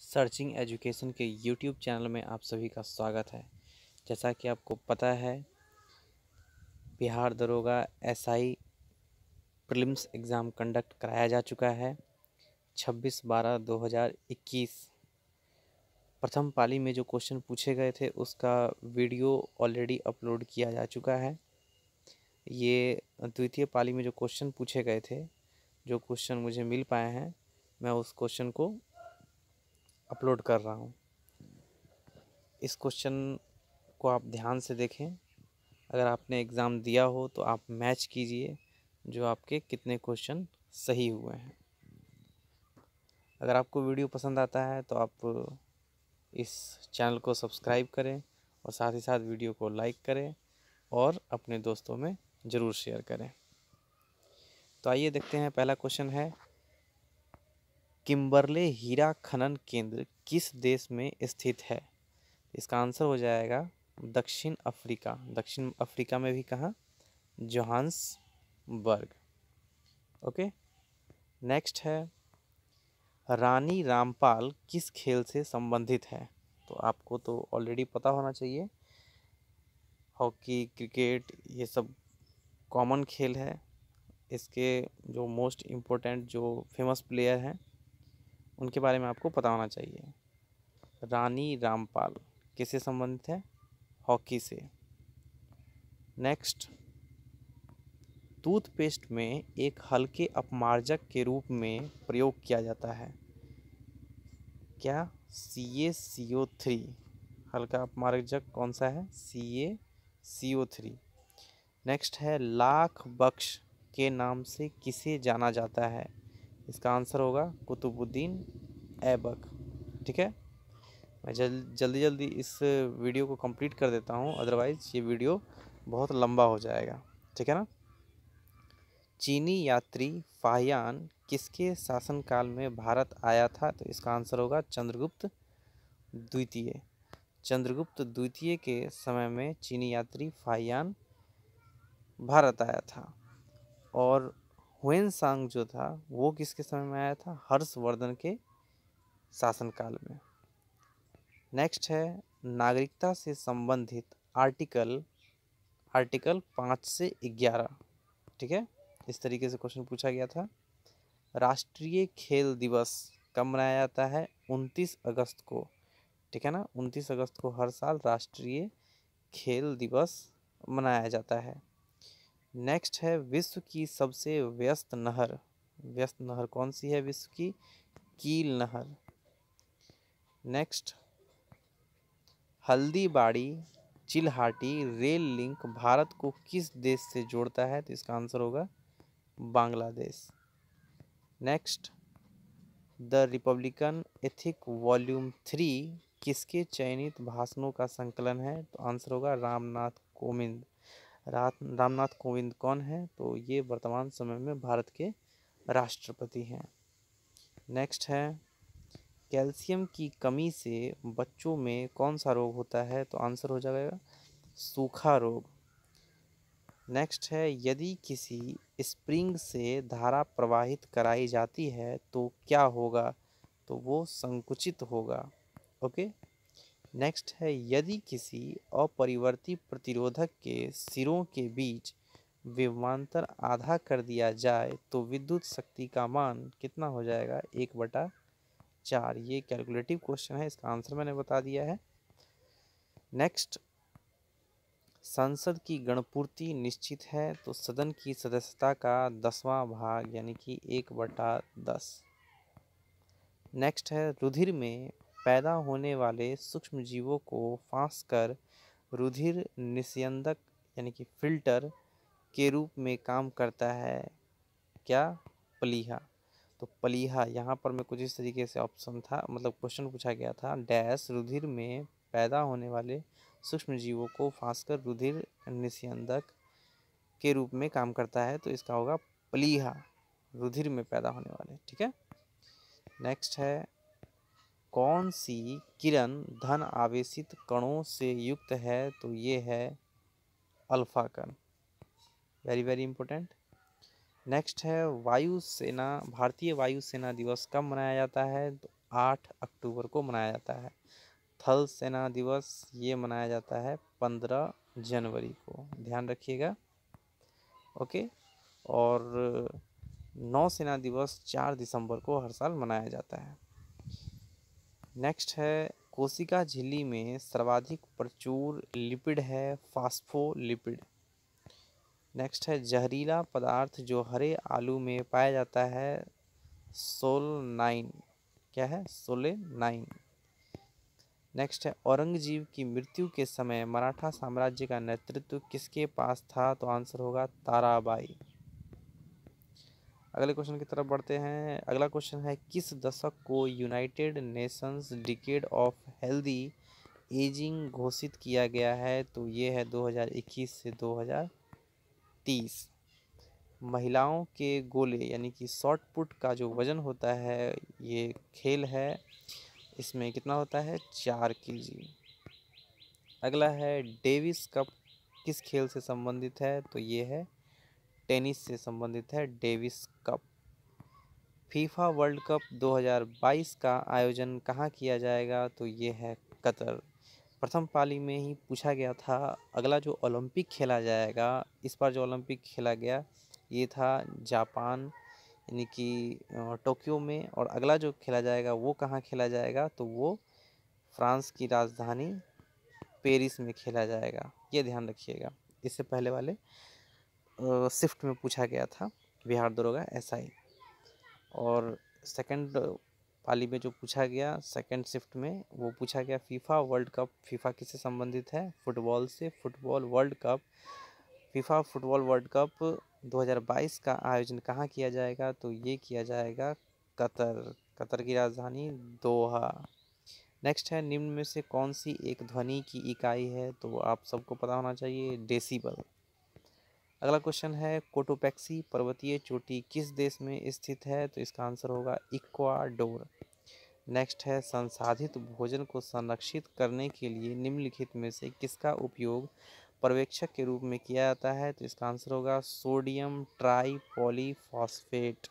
Searching education के YouTube channel में आप सभी का स्वागत है। जैसा कि आपको पता है, बिहार दरोगा एसआई प्रीलिम्स एग्ज़ाम कंडक्ट कराया जा चुका है 26/12/2021। प्रथम पाली में जो क्वेश्चन पूछे गए थे उसका वीडियो ऑलरेडी अपलोड किया जा चुका है। ये द्वितीय पाली में जो क्वेश्चन पूछे गए थे, जो क्वेश्चन मुझे मिल पाए हैं, मैं उस क्वेश्चन को अपलोड कर रहा हूँ। इस क्वेश्चन को आप ध्यान से देखें। अगर आपने एग्ज़ाम दिया हो तो आप मैच कीजिए जो आपके कितने क्वेश्चन सही हुए हैं। अगर आपको वीडियो पसंद आता है तो आप इस चैनल को सब्सक्राइब करें और साथ ही साथ वीडियो को लाइक करें और अपने दोस्तों में ज़रूर शेयर करें। तो आइए देखते हैं। पहला क्वेश्चन है, किम्बरले हीरा खनन केंद्र किस देश में स्थित है? इसका आंसर हो जाएगा दक्षिण अफ्रीका। दक्षिण अफ्रीका में भी कहाँ? जोहान्सबर्ग। ओके। नेक्स्ट है, रानी रामपाल किस खेल से संबंधित है? तो आपको तो ऑलरेडी पता होना चाहिए। हॉकी, क्रिकेट, ये सब कॉमन खेल है। इसके जो मोस्ट इम्पोर्टेंट जो फेमस प्लेयर हैं उनके बारे में आपको पता होना चाहिए। रानी रामपाल किससे संबंधित है? हॉकी से। नेक्स्ट, टूथपेस्ट में एक हल्के अपमार्जक के रूप में प्रयोग किया जाता है। क्या? CaCO3। हल्का अपमार्जक कौन सा है? CaCO3। नेक्स्ट है, लाख बख्श के नाम से किसे जाना जाता है? इसका आंसर होगा कुतुबुद्दीन ऐबक। ठीक है। मैं जल्दी जल्दी इस वीडियो को कंप्लीट कर देता हूँ, अदरवाइज़ ये वीडियो बहुत लंबा हो जाएगा। ठीक है ना। चीनी यात्री फाहियान किसके शासनकाल में भारत आया था? तो इसका आंसर होगा चंद्रगुप्त द्वितीय। चंद्रगुप्त द्वितीय के समय में चीनी यात्री फाहियान भारत आया था। और हुएनसांग जो था वो किसके समय में आया था? हर्षवर्धन के शासनकाल में। नेक्स्ट है, नागरिकता से संबंधित आर्टिकल 5 से 11। ठीक है, इस तरीके से क्वेश्चन पूछा गया था। राष्ट्रीय खेल दिवस कब मनाया जाता है? 29 अगस्त को। ठीक है ना। 29 अगस्त को हर साल राष्ट्रीय खेल दिवस मनाया जाता है। नेक्स्ट है, विश्व की सबसे व्यस्त नहर। व्यस्त नहर कौन सी है विश्व की? कील नहर। Next, Haldibari Chilahati rail link Bharat को किस देश से जोड़ता है? तो इसका आंसर होगा Bangladesh. Next, the Republican ethic volume 3 किसके चयनित भाषणों का संकलन है? तो आंसर होगा रामनाथ कोविंद। रामनाथ कोविंद कौन है? तो ये वर्तमान समय में भारत के राष्ट्रपति हैं। नेक्स्ट है, कैल्शियम की कमी से बच्चों में कौन सा रोग होता है? तो आंसर हो जाएगा सूखा रोग। नेक्स्ट है, यदि किसी स्प्रिंग से धारा प्रवाहित कराई जाती है तो क्या होगा? तो वो संकुचित होगा। ओके। नेक्स्ट है, यदि किसी अपरिवर्ती प्रतिरोधक के सिरों के बीच विभवांतर आधा कर दिया जाए तो विद्युत शक्ति का मान कितना हो जाएगा? 1/4। ये कैलकुलेटिव क्वेश्चन है, इसका आंसर मैंने बता दिया है। नेक्स्ट, संसद की गणपूर्ति निश्चित है तो सदन की सदस्यता का 10वां भाग यानी कि 1/10। नेक्स्ट है, रुधिर में पैदा होने वाले सूक्ष्म जीवों को फांस कर रुधिर निस्यंदक यानी कि फिल्टर के रूप में काम करता है। क्या? प्लीहा। तो प्लीहा यहाँ पर मैं कुछ इस तरीके से ऑप्शन था, मतलब क्वेश्चन पूछा गया था, डैश रुधिर में पैदा होने वाले सूक्ष्म जीवों को फांस कर रुधिर निस्यंदक के रूप में काम करता है। तो इसका होगा प्लीहा, रुधिर में पैदा होने वाले। ठीक है। नेक्स्ट है, कौन सी किरण धन आवेशित कणों से युक्त है? तो ये है अल्फा कण। Very very important. नेक्स्ट है, वायुसेना भारतीय वायुसेना दिवस कब मनाया जाता है? तो 8 अक्टूबर को मनाया जाता है। थल सेना दिवस ये मनाया जाता है 15 जनवरी को, ध्यान रखिएगा। ओके। और नौसेना दिवस 4 दिसंबर को हर साल मनाया जाता है। नेक्स्ट है, कोशिका झिल्ली में सर्वाधिक प्रचुर लिपिड है फास्फोलिपिड। नेक्स्ट है, जहरीला पदार्थ जो हरे आलू में पाया जाता है सोलनाइन। क्या है? सोलेनाइन। नेक्स्ट है, औरंगजेब की मृत्यु के समय मराठा साम्राज्य का नेतृत्व किसके पास था? तो आंसर होगा ताराबाई। अगले क्वेश्चन की तरफ बढ़ते हैं। अगला क्वेश्चन है, किस दशक को United Nations decade of healthy ageing घोषित किया गया है? तो ये है 2021 से 2030। महिलाओं के गोले यानी कि शॉट पुट का जो वजन होता है, ये खेल है, इसमें कितना होता है? 4 kg। अगला है, डेविस कप किस खेल से संबंधित है? तो ये है टेनिस से संबंधित है Davis cup. FIFA world cup 2022 का आयोजन कहाँ किया जाएगा? तो ये है कतर। प्रथम पाली में ही पूछा गया था। अगला जो ओलंपिक खेला जाएगा, इस बार जो ओलंपिक खेला गया ये था जापान यानी कि टोक्यो में, और अगला जो खेला जाएगा वो कहाँ खेला जाएगा? तो वो फ्रांस की राजधानी पेरिस में खेला जाएगा, ये ध्यान रखिएगा। इससे पहले वाले शिफ्ट में पूछा गया था, बिहार दरोगा एसआई। और सेकंड पाली में जो पूछा गया सेकंड शिफ्ट में, वो पूछा गया फीफा वर्ल्ड कप। फीफा किससे संबंधित है? फुटबॉल से। Football world cup, FIFA football world cup 2022 का आयोजन कहाँ किया जाएगा? तो ये किया जाएगा कतर। कतर की राजधानी दोहा। नेक्स्ट है, निम्न में से कौन सी एक ध्वनि की इकाई है? तो आप सबको पता होना चाहिए, डेसिबल। अगला क्वेश्चन है, कोटोपैक्सी पर्वतीय चोटी किस देश में स्थित है? तो इसका आंसर होगा इक्वाडोर। नेक्स्ट है, संसाधित भोजन को संरक्षित करने के लिए निम्नलिखित में से किसका उपयोग पर्यवेक्षक के रूप में किया जाता है? तो इसका आंसर होगा सोडियम ट्राईपॉलीफॉस्फेट।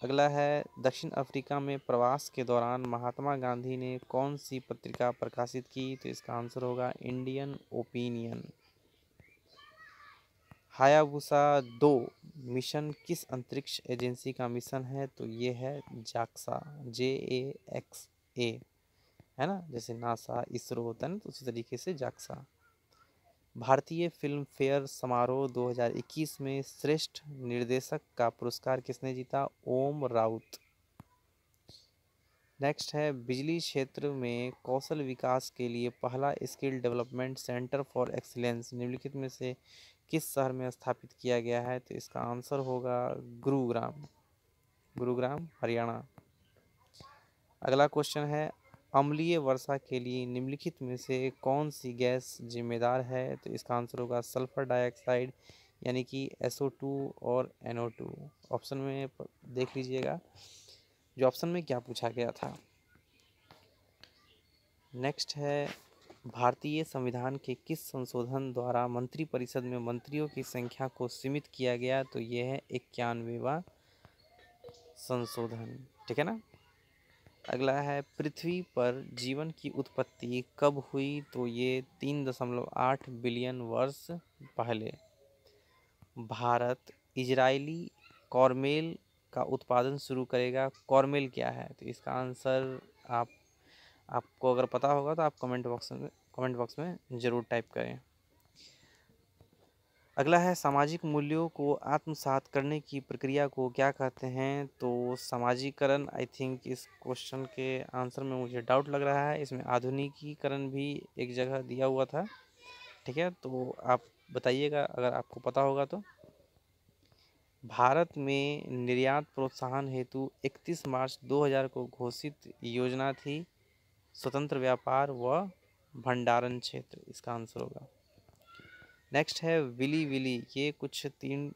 अगला है, दक्षिण अफ्रीका में प्रवास के दौरान महात्मा गांधी ने कौन सी पत्रिका प्रकाशित की? तो इसका आंसर होगा इंडियन ओपिनियन। हायाबुसा 2 मिशन किस अंतरिक्ष एजेंसी का मिशन है? तो ये है जाक्सा, JAXA, है ना, जैसे नासा इसरो होता है ना, तो उसी तरीके से जाक्सा। भारतीय फिल्म फेयर समारोह 2021 में श्रेष्ठ निर्देशक का पुरस्कार किसने जीता? ओम राउत। नेक्स्ट है, बिजली क्षेत्र में कौशल विकास के लिए पहला skill development centre for excellence निम्नलिखित में से किस शहर में स्थापित किया गया है? तो इसका आंसर होगा गुरुग्राम। गुरुग्राम हरियाणा। अगला क्वेश्चन है, अम्लीय वर्षा के लिए निम्नलिखित में से कौन सी गैस जिम्मेदार है? तो इसका आंसर होगा सल्फर डाइऑक्साइड यानी कि SO2 और NO2। ऑप्शन में देख लीजिएगा जो ऑप्शन में क्या पूछा गया था। नेक्स्ट है, भारतीय संविधान के किस संशोधन द्वारा मंत्रिपरिषद में मंत्रियों की संख्या को सीमित किया गया? तो ये है 91वां संशोधन, ठीक है ना। अगला है, पृथ्वी पर जीवन की उत्पत्ति कब हुई? तो ये 3.8 बिलियन वर्ष पहले। भारत इजरायली कॉर्मेल का उत्पादन शुरू करेगा। कॉर्मेल क्या है? तो इसका आंसर आपको अगर पता होगा तो आप कमेंट बॉक्स में ज़रूर टाइप करें। अगला है, सामाजिक मूल्यों को आत्मसात करने की प्रक्रिया को क्या कहते हैं? तो सामाजिकरण। आई थिंक इस क्वेश्चन के आंसर में मुझे डाउट लग रहा है, इसमें आधुनिकीकरण भी एक जगह दिया हुआ था, ठीक है, तो आप बताइएगा अगर आपको पता होगा तो। भारत में निर्यात प्रोत्साहन हेतु 31 मार्च 2000 को घोषित योजना थी स्वतंत्र व्यापार व भंडारण क्षेत्र, इसका आंसर होगा। नेक्स्ट है, विली विली। ये कुछ 3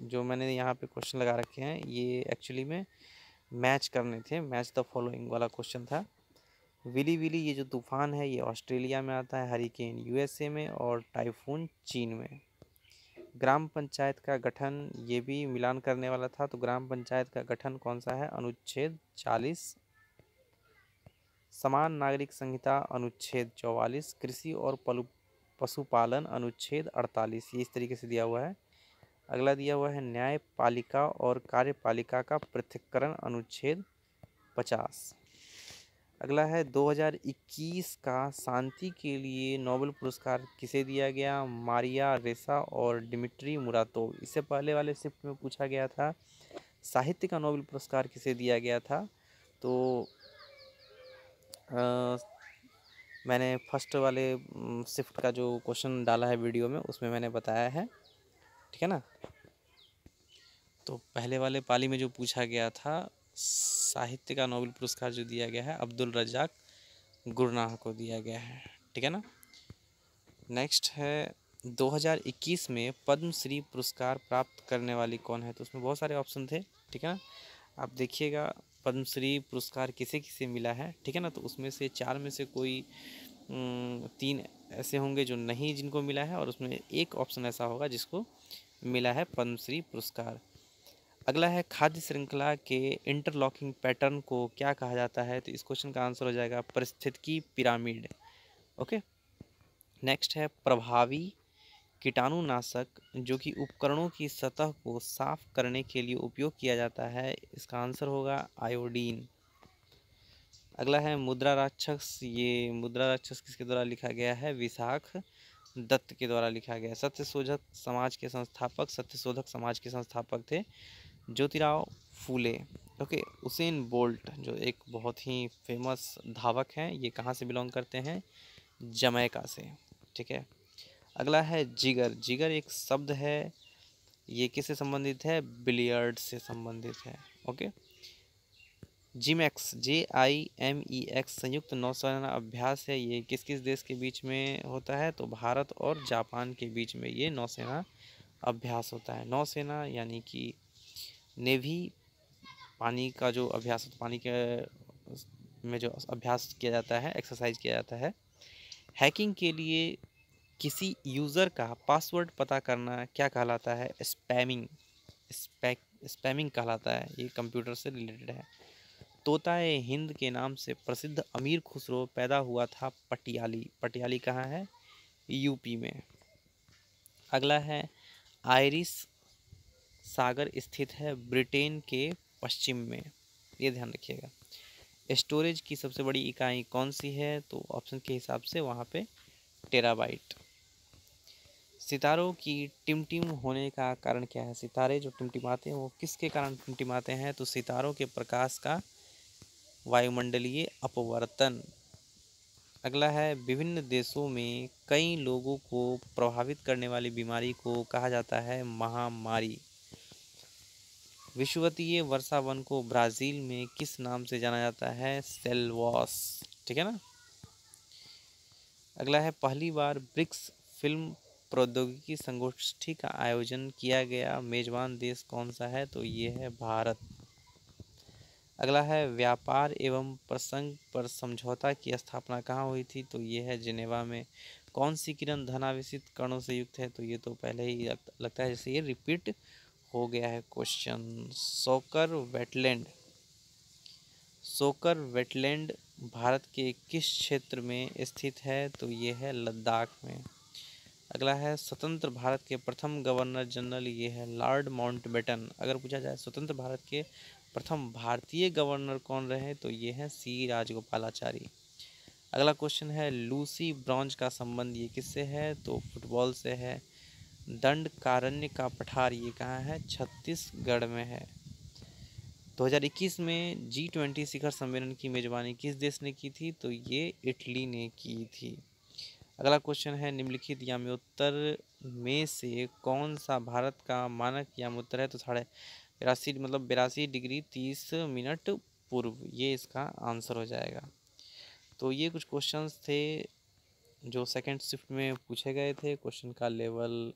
जो मैंने यहाँ पे क्वेश्चन लगा रखे हैं, ये एक्चुअली में मैच करने थे, मैच द फॉलोइंग वाला क्वेश्चन था। विली विली ये जो तूफान है ये ऑस्ट्रेलिया में आता है, हरिकेन USA में और टाइफून चीन में। ग्राम पंचायत का गठन, ये भी मिलान करने वाला था, तो ग्राम पंचायत का गठन कौन सा है? अनुच्छेद 40। समान नागरिक संहिता अनुच्छेद 44। कृषि और पशुपालन अनुच्छेद 48। ये इस तरीके से दिया हुआ है। अगला दिया हुआ है न्यायपालिका और कार्यपालिका का पृथक्करण अनुच्छेद 50। अगला है 2021 का शांति के लिए नोबेल पुरस्कार किसे दिया गया? मारिया रेसा और डिमिट्री मुराटोव। इससे पहले वाले शिफ्ट में पूछा गया था साहित्य का नोबेल पुरस्कार किसे दिया गया था, तो मैंने फर्स्ट वाले शिफ्ट का जो क्वेश्चन डाला है वीडियो में उसमें मैंने बताया है, ठीक है ना। तो पहले वाले पाली में जो पूछा गया था साहित्य का नोबेल पुरस्कार जो दिया गया है अब्दुल रज़ाक गुरनाह को दिया गया है, ठीक है ना। नेक्स्ट है 2021 में पद्मश्री पुरस्कार प्राप्त करने वाली कौन है? तो उसमें बहुत सारे ऑप्शन थे, ठीक है ना। आप देखिएगा पद्मश्री पुरस्कार किसे किसे मिला है, ठीक है ना। तो उसमें से 4 में से कोई 3 ऐसे होंगे जो नहीं, जिनको मिला है, और उसमें एक ऑप्शन ऐसा होगा जिसको मिला है पद्मश्री पुरस्कार। अगला है खाद्य श्रृंखला के इंटरलॉकिंग पैटर्न को क्या कहा जाता है? तो इस क्वेश्चन का आंसर हो जाएगा पारिस्थितिकी पिरामिड। ओके। नेक्स्ट है प्रभावी कीटाणुनाशक जो कि उपकरणों की सतह को साफ करने के लिए उपयोग किया जाता है, इसका आंसर होगा आयोडीन। अगला है मुद्रा राक्षस। ये मुद्रा राक्षस किसके द्वारा लिखा गया है? विशाख दत्त के द्वारा लिखा गया। सत्यशोधक समाज के संस्थापक थे Jyotirao Phule. Okay. Usain bolt जो एक बहुत ही फेमस धावक हैं, ये कहाँ से बिलोंग करते हैं? जमैका से, ठीक है। अगला है जिगर। जिगर एक शब्द है, ये किससे संबंधित है? बिलियर्ड से संबंधित है। ओके। जिमैक्स JIMEX संयुक्त नौसेना अभ्यास है, ये किस किस देश के बीच में होता है? तो भारत और जापान के बीच में ये नौसेना अभ्यास होता है। नौसेना यानी कि नेवी, पानी का जो अभ्यास, पानी के में जो अभ्यास किया जाता है, एक्सरसाइज किया जाता है। हैकिंग के लिए किसी यूज़र का पासवर्ड पता करना क्या कहलाता है? स्पैमिंग। स्पैमिंग कहलाता है, ये कंप्यूटर से रिलेटेड है। तोताए हिंद के नाम से प्रसिद्ध अमीर खुसरो पैदा हुआ था पटियाली। पटियाली कहाँ है? यूपी में। अगला है आयरिश सागर स्थित है ब्रिटेन के पश्चिम में, ये ध्यान रखिएगा। स्टोरेज की सबसे बड़ी इकाई कौन सी है? तो ऑप्शन के हिसाब से वहाँ पे टेराबाइट। सितारों की टिमटिम होने का कारण क्या है? सितारे जो टिमटिमाते हैं वो किसके कारण टिमटिमाते हैं? तो सितारों के प्रकाश का वायुमंडलीय अपवर्तन। अगला है विभिन्न देशों में कई लोगों को प्रभावित करने वाली बीमारी को कहा जाता है महामारी। विषुवतीय वर्षा वन को ब्राज़ील में किस नाम से जाना जाता है? सेल्वॉस, ठीक है ना। अगला है पहली बार ब्रिक्स फिल्म प्रौद्योगिकी संगोष्ठी का आयोजन किया गया मेजबान देश कौन सा है? तो ये है भारत। अगला है व्यापार एवं प्रसंग पर समझौता की स्थापना कहाँ हुई थी? तो ये है जिनेवा में। कौन सी किरण धनावेशित कणों से युक्त है? तो ये तो पहले ही लगता है जैसे ये रिपीट हो गया है क्वेश्चन। सोकर वेटलैंड। सोकर वेटलैंड भारत के किस क्षेत्र में स्थित है? तो ये है लद्दाख में। अगला है स्वतंत्र भारत के प्रथम गवर्नर जनरल, ये है लॉर्ड माउंटबेटन। अगर पूछा जाए स्वतंत्र भारत के प्रथम भारतीय गवर्नर कौन रहे? तो ये है C राजगोपालाचारी। अगला क्वेश्चन है लूसी ब्रॉन्ज का संबंध ये किससे है? तो फुटबॉल से है। दंडकारण्य का पठार ये कहाँ है? छत्तीसगढ़ में है। 2021 में G20 शिखर सम्मेलन की मेजबानी किस देश ने की थी? तो ये इटली ने की थी। अगला क्वेश्चन है निम्नलिखित याम्योत्तर में से कौन सा भारत का मानक याम्योत्तर है? तो 82 मतलब 82 डिग्री 30 मिनट पूर्व, ये इसका आंसर हो जाएगा। तो ये कुछ क्वेश्चंस थे जो सेकंड शिफ्ट में पूछे गए थे। क्वेश्चन का लेवल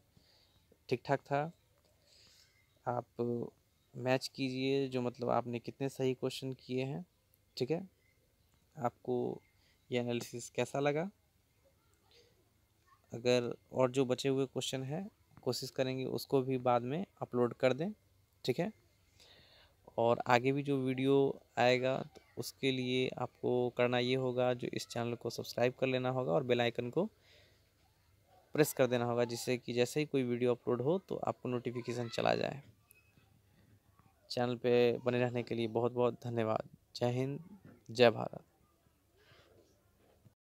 ठीक ठाक था। आप मैच कीजिए जो मतलब आपने कितने सही क्वेश्चन किए हैं, ठीक है। आपको ये एनालिसिस कैसा लगा? अगर और जो बचे हुए क्वेश्चन हैं कोशिश करेंगे उसको भी बाद में अपलोड कर दें, ठीक है। और आगे भी जो वीडियो आएगा तो उसके लिए आपको करना ये होगा, जो इस चैनल को सब्सक्राइब कर लेना होगा और बेल आइकन को प्रेस कर देना होगा, जिससे कि जैसे ही कोई वीडियो अपलोड हो तो आपको नोटिफिकेशन चला जाए। चैनल पे बने रहने के लिए बहुत बहुत धन्यवाद। जय हिंद, जय भारत।